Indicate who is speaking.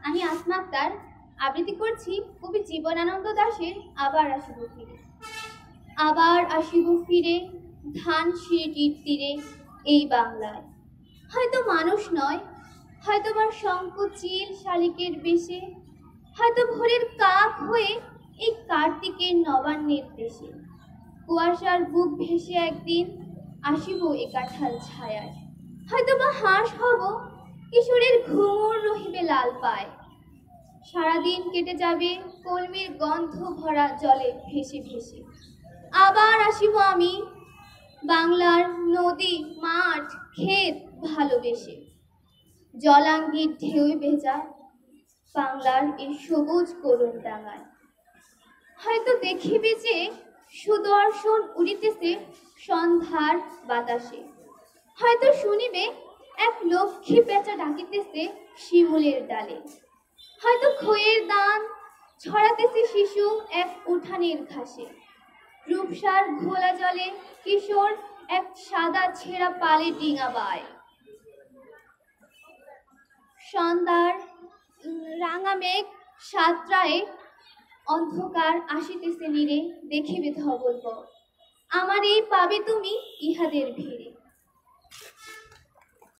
Speaker 1: আমি আসমা আক্তার আবৃত্তি করছি কবি জীবনানন্দ দাশের আবার আসিব ফিরে। আবার আসিব ফিরে ধানসিঁড়িটির তীরে এই বাংলায়। হয়তো মানুষ নয়, হয়তো বা শঙ্খচিল শালিকের বেশে, হয়তো ভোরের কাক হয়ে এই কার্তিকের নবান্নের দেশে। কুয়াশার বুক ভেসে একদিন আসিব এ কাঁঠাল ছায়ায়। হয়তো বা হাঁস হব, কিশোরের ঘুঙুর রহিবে লাল পায়। সারাদিন কেটে যাবে কলমির গন্ধ ভরা জলে ভেসে ভেসে। আবার আসিব আমি বাংলার নদী মাঠ ক্ষেত ভালোবেসে। জলাঙ্গির ঢেউ ভেজা বাংলার এই সবুজ করুণ ডাঙায়। হয়তো দেখিবে যে সুদর্শন উড়িতেছে সন্ধ্যার বাতাসে। হয়তো শুনিবে এক লক্ষ্মী পেঁচা ডাকিতেছে শিমুলের ডালে। হয়তো খইয়ের দান ছড়াতেছে শিশু এক উঠানের ঘাসে। রূপসার ঘোলা জলে কিশোর এক সাদা ছেঁড়া পালে ডিঙা বায়। সন্ধ্যার রাঙা মেঘ সাতরায়ে অন্ধকার আসিতেছে নীরে, দেখিবে ধবল বর। আমার এই পাবে তুমি ইহাদের ভিড়ে।